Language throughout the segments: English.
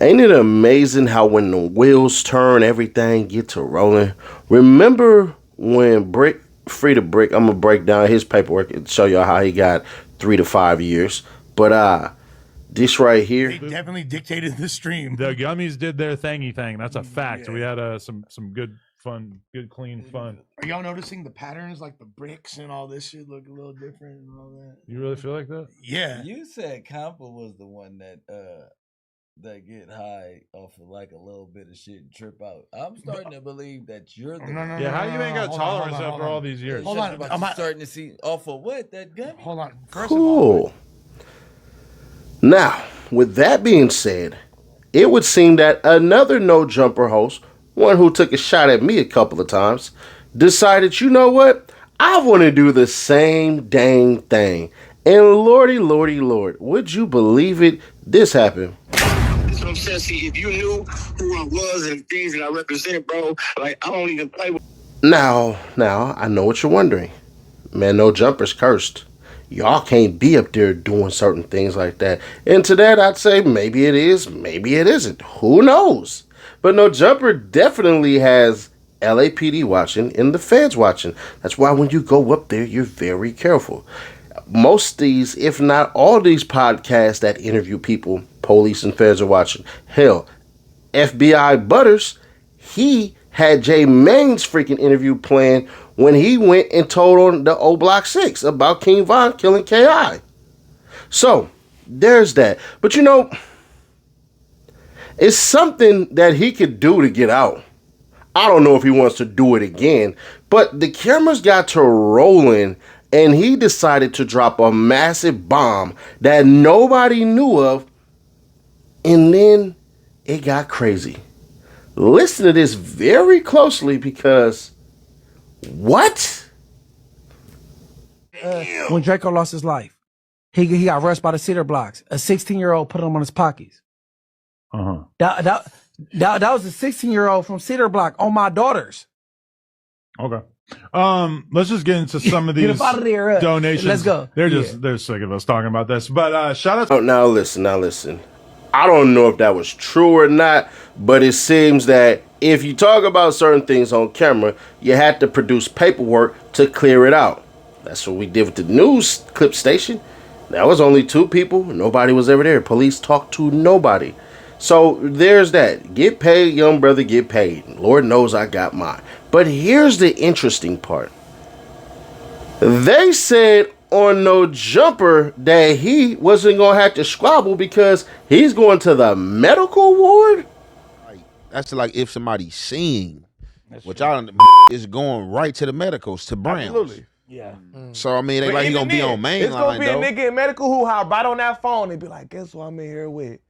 Ain't it amazing how when the wheels turn, everything get to rolling? Remember when Brick, Free to Brick, I'm gonna break down his paperwork and show y'all how he got 3 to 5 years. But this right here, They definitely dictated the stream. The gummies did their thingy thing. That's a fact. Yeah. We had some good fun, good clean fun. Are y'all noticing the patterns, like the bricks and all this shit look a little different and all that? You really feel like that? Yeah. You said Compa was the one that get high off of like a little bit of shit and trip out. I'm starting to believe that you're the one. Yeah, how you ain't got tolerance after all these years? Hold on, I'm starting to see off of what that gummy. Hold on. First cool. Now, with that being said, it would seem that another No Jumper host, one who took a shot at me a couple of times, decided, you know what? I want to do the same dang thing. And lordy, would you believe it? This happened. That's what I'm saying. See, if you knew who I was and the things that I represented, bro, like, I don't even play with... Now, I know what you're wondering. Man, No Jumper's cursed. Y'all can't be up there doing certain things like that. And to that, I'd say maybe it is, maybe it isn't. Who knows? But No Jumper definitely has LAPD watching and the feds watching. That's why when you go up there, you're very careful. Most of these, if not all these podcasts that interview people, police and feds are watching. Hell, FBI Butters, he had Jay Main's freaking interview planned when he went and told on the O Block 6 about King Von killing K.I. So, there's that. But you know, it's something that he could do to get out. I don't know if he wants to do it again, but the cameras got to rolling and he decided to drop a massive bomb that nobody knew of, and then it got crazy. Listen to this very closely because what? When Draco lost his life, he got rushed by the cinder blocks. A 16-year-old put him on his pockets. That was a 16-year-old from Cedar Block on my daughters. Okay. Let's just get into some of these donations. Let's go. They're sick of us talking about this. But shout out. Oh, now listen. I don't know if that was true or not, but it seems that if you talk about certain things on camera, you had to produce paperwork to clear it out. That's what we did with the news clip station. That was only 2 people. Nobody was ever there. Police talked to nobody. So there's that. Get paid, young brother, get paid. Lord knows I got mine. But here's the interesting part. They said on No Jumper that he wasn't going to have to squabble because he's going to the medical ward? That's like if somebody's seeing, which I don't, is going right to the medicals, to Browns. Absolutely. Yeah. So, I mean, they like he going to be on mainline, It's going to be a nigga in medical who hop right on that phone and be like, guess what I'm in here with?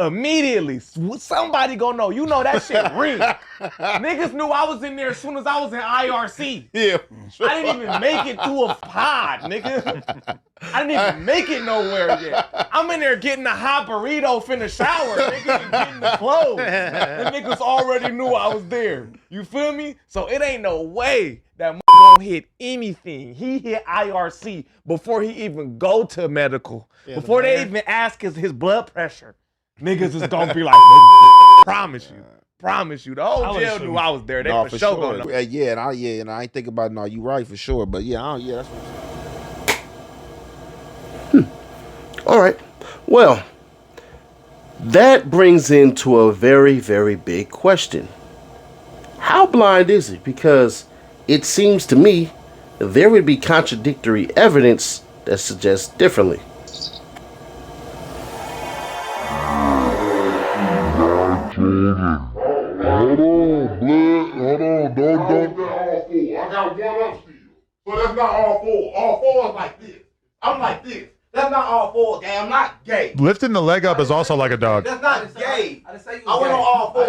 Immediately, somebody gonna know. You know that shit real. Niggas knew I was in there as soon as I was in IRC. Yeah. I didn't even make it to a pod, nigga. I didn't even make it nowhere yet. I'm in there getting a hot burrito finna shower, nigga, and getting the clothes. And niggas already knew I was there. You feel me? So it ain't no way that gonna hit anything. He hit IRC before he even go to medical. Yeah, before they even ask his blood pressure. Niggas is gonna be like, promise you. The whole jail knew I was there. They for sure gonna know. And I ain't think about it. No, you right for sure. But that's what I'm saying. All right. Well, that brings into a very, very big question. How blind is it? Because it seems to me there would be contradictory evidence that suggests differently. Hold on, blood. Hold on. Don't. I got one up still. So that's not all 4. All 4 is like this. I'm like this. That's not all 4, gay. I'm not gay. Lifting the leg up is also like a dog. That's not gay. I went on all 4.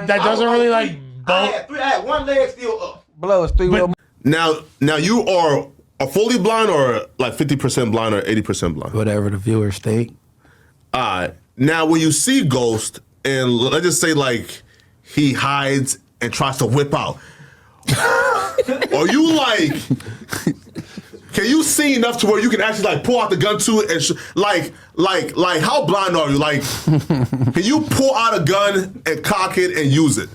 That doesn't really like I had 1 leg still up. Blow is 3 wheel. Now you are fully blind or like 50% blind or 80% blind? Whatever the viewers think. Now when you see Ghost, and let's just say like he hides and tries to whip out, are you like Can you see enough to where you can actually like pull out the gun too and like how blind are you? Like, can you pull out a gun and cock it and use it?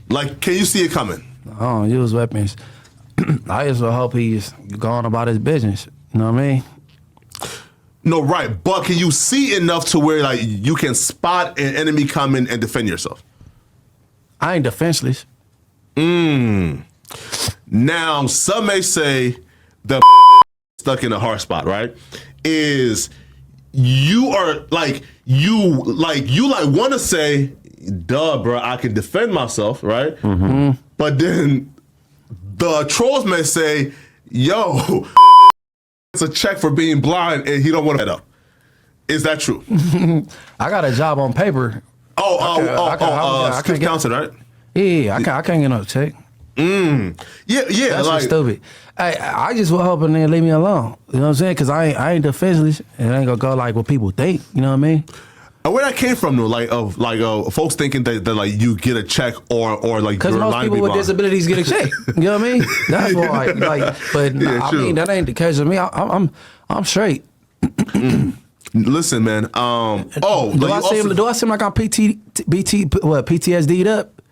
Like, can you see it coming? I don't use weapons. I just hope he's going about his business. You know what I mean? No, right. But can you see enough to where like you can spot an enemy coming and defend yourself? I ain't defenseless. Now, some may say the stuck in a hard spot, right? Is you are like you want to say, duh, bro, I can defend myself, right? Mm-hmm. But then the trolls may say, yo, it's a check for being blind and he don't want to head up. Is that true? I got a job on paper. Skip Townsend, right? Yeah, I can't get no check. Yeah. That's like, just stupid. I just was hoping they leave me alone. You know what I'm saying? Because I ain't defenseless, and I ain't gonna go like what people think. You know what I mean? Where that came from, though, folks thinking that like you get a check or like because most people with disabilities get a check. You know what I mean? That's why. But yeah, I mean that ain't the case with me. I'm straight. Listen, man. Do I seem like I'm PTSD'd up?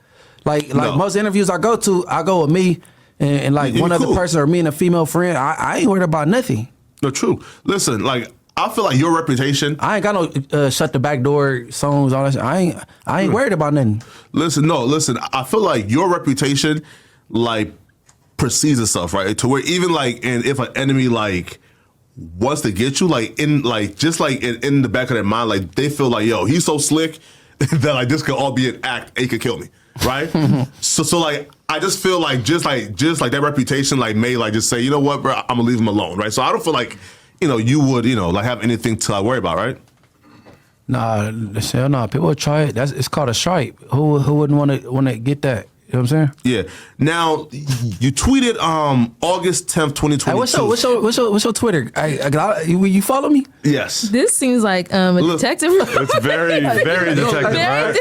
Like No. most interviews I go to, I go with me and like one other person or me and a female friend. I ain't worried about nothing. No, true. Listen, like I feel like your reputation. I ain't got no shut the back door songs, all that shit. I ain't worried about nothing. Listen. I feel like your reputation, like, precedes itself, right? To where even like, and if an enemy like wants to get you, like in like just like in the back of their mind, like they feel like, yo, he's so slick that like this could all be an act. And he could kill me, right? so like I just feel like just like that reputation like may like just say, you know what, bro, I'm gonna leave him alone, right? So I don't feel like you would like have anything to worry about, right? Nah, hell no. People would try it. It's called a stripe. Who wouldn't want to get that? You know what I'm saying? Yeah. Now you tweeted August 10th, 2022. Hey, what's your Twitter? You follow me? Yes. This seems like a detective. It's very, very detective, right?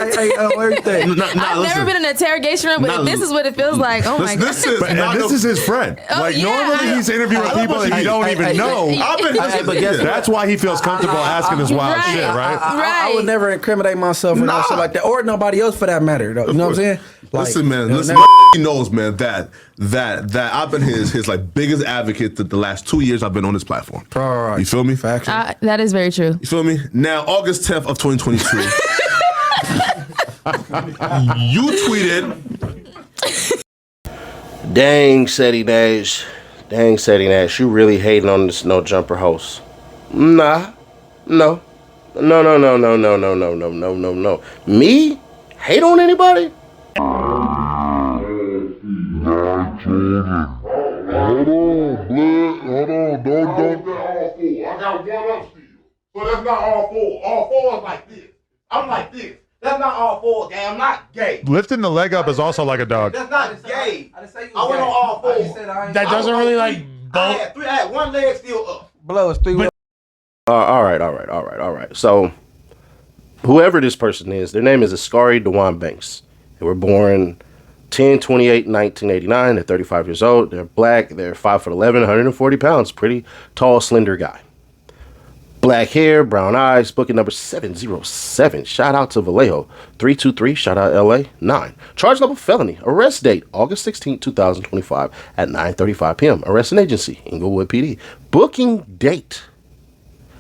Everything. I've never been in an interrogation room, but if this is what it feels like, oh my god. This is his friend. Normally he's interviewing people that you don't even know. That's why he feels comfortable asking this wild shit, right? I would never incriminate myself or no shit like that, or nobody else for that matter. Though. You know what I'm saying? Listen, man. He knows, man, that I've been his like biggest advocate the last 2 years I've been on this platform. Right. You feel me? That is very true. You feel me? Now, August 10th of 2022, you tweeted. Dang, Seti Nash. Dang, Seti Nash. You really hating on this no jumper host? Nah. No. No. Me? Hate on anybody? Hold on, blood. Don't. I got one up still. So that's not all four. All four is like this. I'm like this. That's not all four. Damn, I'm not gay. Lifting the leg up is also like a dog. That's not gay. I went on all four. That doesn't really like I had one leg still up. Blow is 3. All right. So, whoever this person is, their name is Askari Dewan Banks. They were born 10/28/1989. They're 35 years old. They're black. They're 5'11", 140 pounds. Pretty tall, slender guy. Black hair, brown eyes. Booking number 707. Shout out to Vallejo. 323. Shout out LA. 9. Charge level felony. Arrest date August 16, 2025 at 9:35 p.m. Arresting agency Inglewood PD. Booking date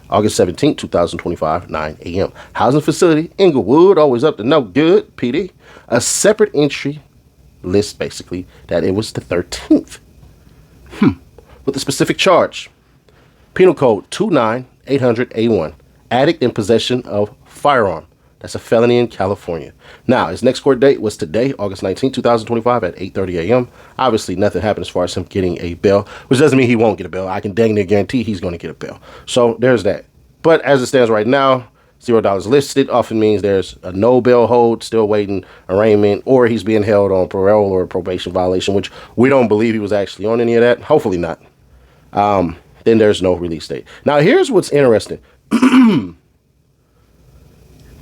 August 17, 2025, 9 a.m. Housing facility, Inglewood, always up to no good, PD. A separate entry list, basically, that it was the 13th. With a specific charge. Penal code 29800A1. Addict in possession of firearm. That's a felony in California. Now, his next court date was today, August 19, 2025 at 8:30 a.m. Obviously, nothing happened as far as him getting a bail, which doesn't mean he won't get a bail. I can dang near guarantee he's going to get a bail. So there's that. But as it stands right now, $0 listed often means there's a no bail hold, still waiting arraignment, or he's being held on parole or probation violation, which we don't believe he was actually on any of that. Hopefully not. Then there's no release date. Now, here's what's interesting.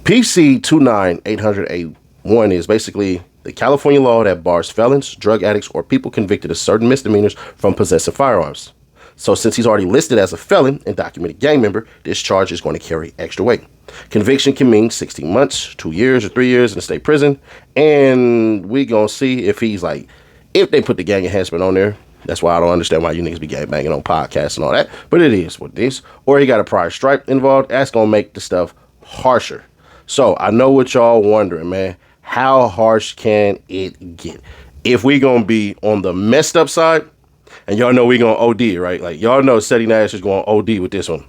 PC 29800A1 is basically the California law that bars felons, drug addicts, or people convicted of certain misdemeanors from possessing firearms. So since he's already listed as a felon and documented gang member, this charge is going to carry extra weight. Conviction can mean 16 months, 2 years, or 3 years in a state prison. And we going to see if he's like, if they put the gang enhancement on there. That's why I don't understand why you niggas be gang banging on podcasts and all that. But it is what it is. Or he got a prior stripe involved. That's going to make the stuff harsher. So I know what y'all wondering, man. How harsh can it get? If we going to be on the messed up side, and y'all know we going to OD, right? Like, y'all know Seti Nash is going to OD with this one.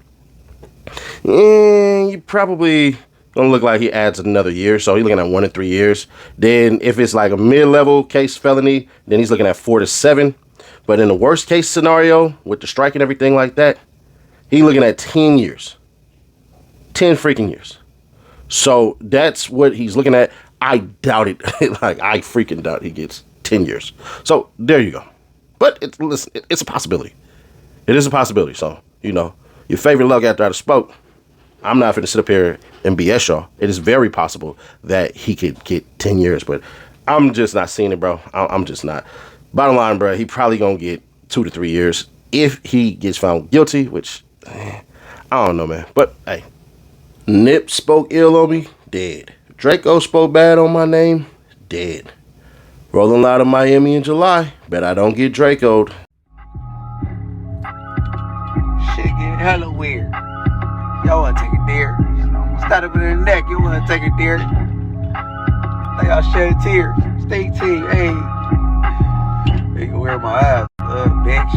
You probably going to look like he adds another year. So he's looking at 1 to 3 years. Then if it's like a mid-level case felony, then he's looking at 4 to 7. But in the worst case scenario, with the strike and everything like that, he's looking at 10 years. 10 freaking years. So that's what he's looking at. I doubt it. Like, I freaking doubt he gets 10 years. So there you go. But it's a possibility. It is a possibility. So, you know, your favorite luck after I spoke, I'm not going to sit up here and BS y'all. It is very possible that he could get 10 years. But I'm just not seeing it, bro. I'm just not. Bottom line, bro, he probably going to get 2 to 3 years if he gets found guilty, which, I don't know, man. But, hey, Nip spoke ill on me, dead. Draco spoke bad on my name, dead. Rolling loud in Miami in July, bet I don't get Draco'd. Shit getting hella weird. Y'all want to take a dare? Start up in the neck, you want to take a dare? Like y'all shed tears. Stay team, hey. They can wear my ass, bitch.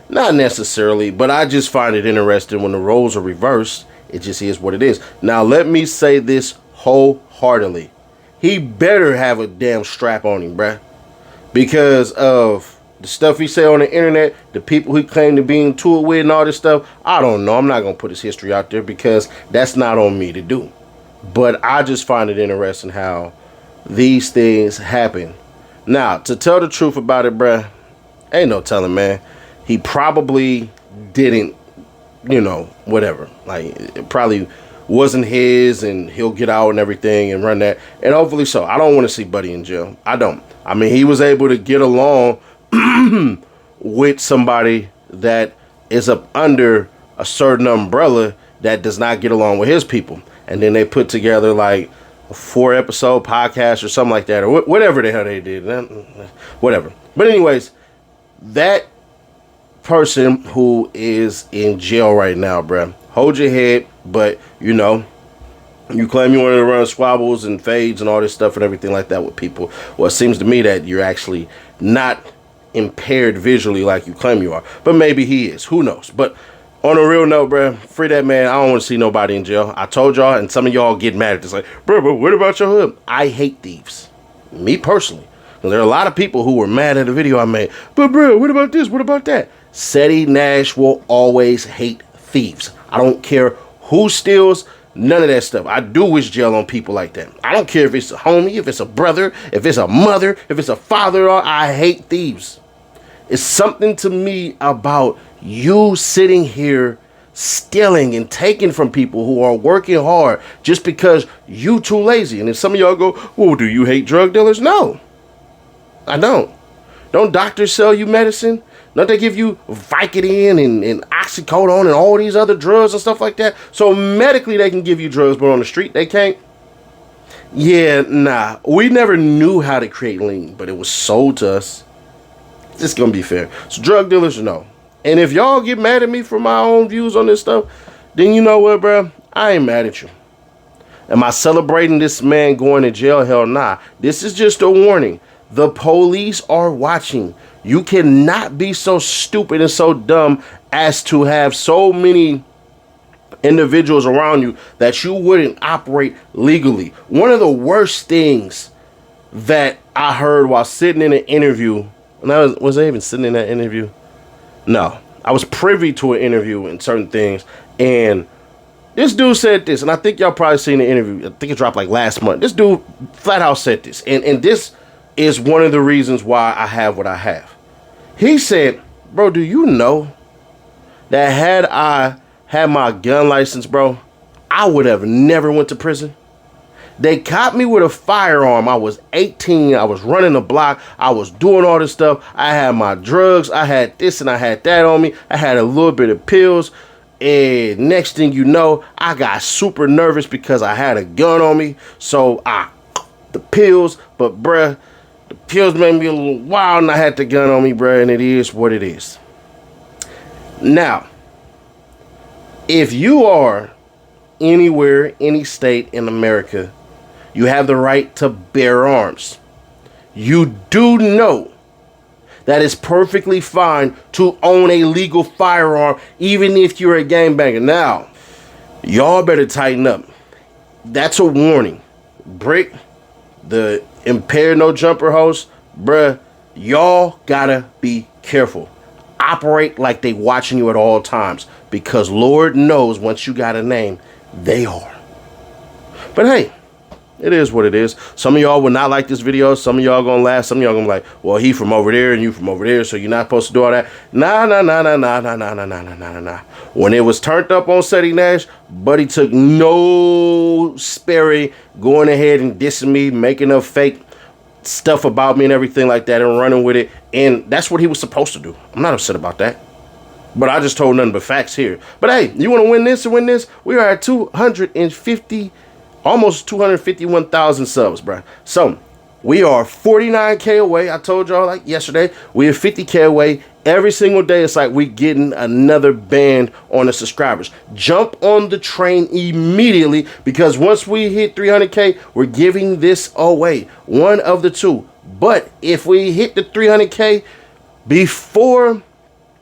Not necessarily, but I just find it interesting when the roles are reversed. It just is what it is. Now, let me say this wholeheartedly. He better have a damn strap on him, bruh. Because of the stuff he said on the internet, the people he claimed to be in tour with and all this stuff. I don't know. I'm not going to put his history out there because that's not on me to do. But I just find it interesting how these things happen. Now, to tell the truth about it, bruh, ain't no telling, man. He probably didn't, you know, whatever. Like, it probably wasn't his, and he'll get out and everything and run that. And hopefully so. I don't want to see Buddy in jail. I don't. I mean, he was able to get along with somebody that is up under a certain umbrella that does not get along with his people. And then they put together, like, a 4-episode podcast or something like that, or whatever the hell they did. Whatever. But anyways, that person who is in jail right now, bruh, hold your head. But, you know, you claim you wanted to run squabbles and fades and all this stuff and everything like that with people. Well, it seems to me that you're actually not impaired visually like you claim you are. But maybe he is. Who knows? But on a real note, bruh, free that man. I don't want to see nobody in jail. I told y'all, and some of y'all get mad at this. Like, bro, but what about your hood? I hate thieves. Me personally. There are a lot of people who were mad at the video I made. But, bro, what about this? What about that? Seti Nash will always hate thieves. I don't care who steals, none of that stuff. I do wish jail on people like that. I don't care if it's a homie, if it's a brother, if it's a mother, if it's a father. I hate thieves. It's something to me about you sitting here stealing and taking from people who are working hard just because you too lazy. And if some of y'all go, well, do you hate drug dealers? No, I don't. Don't doctors sell you medicine? Don't they give you Vicodin and oxycodone and all these other drugs and stuff like that? So medically they can give you drugs, but on the street they can't? Yeah, nah. We never knew how to create lean, but it was sold to us. It's gonna be fair. So drug dealers, no. And if y'all get mad at me for my own views on this stuff, then you know what, bro? I ain't mad at you. Am I celebrating this man going to jail? Hell nah. This is just a warning. The police are watching. You cannot be so stupid and so dumb as to have so many individuals around you that you wouldn't operate legally. One of the worst things that I heard while sitting in an interview, and was I even sitting in that interview? No, I was privy to an interview and certain things, and this dude said this, and I think y'all probably seen the interview. I think it dropped like last month. This dude flat out said this, and this is one of the reasons why I have what I have. He said, bro, do you know that had I had my gun license, bro, I would have never went to prison? They caught me with a firearm. I was 18. I was running the block. I was doing all this stuff. I had my drugs. I had this and I had that on me. I had a little bit of pills. And next thing you know, I got super nervous because I had a gun on me. So the pills, but bruh, the pills made me a little wild and I had the gun on me, bruh, and it is what it is. Now, if you are anywhere, any state in America, you have the right to bear arms. You do know that it's perfectly fine to own a legal firearm, even if you're a gangbanger. Now, y'all better tighten up. That's a warning. Brick, the Impaired No Jumper host, bruh, y'all gotta be careful. Operate like they watching you at all times, because Lord knows once you got a name, they are. But hey, it is what it is. Some of y'all will not like this video. Some of y'all gonna laugh. Some of y'all gonna be like, well, he from over there and you from over there, so you're not supposed to do all that. Nah. When it was turned up on Seti Nash, Buddy took no sparing, going ahead and dissing me, making up fake stuff about me and everything like that and running with it. And that's what he was supposed to do. I'm not upset about that. But I just told nothing but facts here. But hey, you want to win this and win this? We are at 250, almost 251,000 subs, bro. So we are 49K away. I told y'all like yesterday, we are 50K away. Every single day, it's like we getting another band on the subscribers. Jump on the train immediately, because once we hit 300K, we're giving this away. One of the two. But if we hit the 300K before,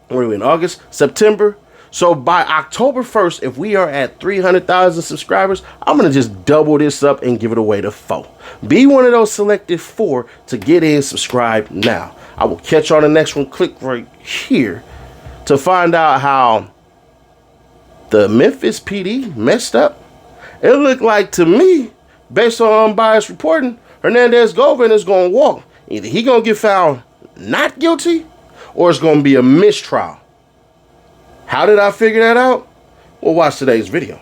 what are we in, August, September? So by October 1st, if we are at 300,000 subscribers, I'm going to just double this up and give it away to 4. Be one of those selected 4 to get in, subscribe now. I will catch you on the next one. Click right here to find out how the Memphis PD messed up. It looked like to me, based on unbiased reporting, Hernandez Govan is going to walk. Either he going to get found not guilty or it's going to be a mistrial. How did I figure that out? Well, watch today's video.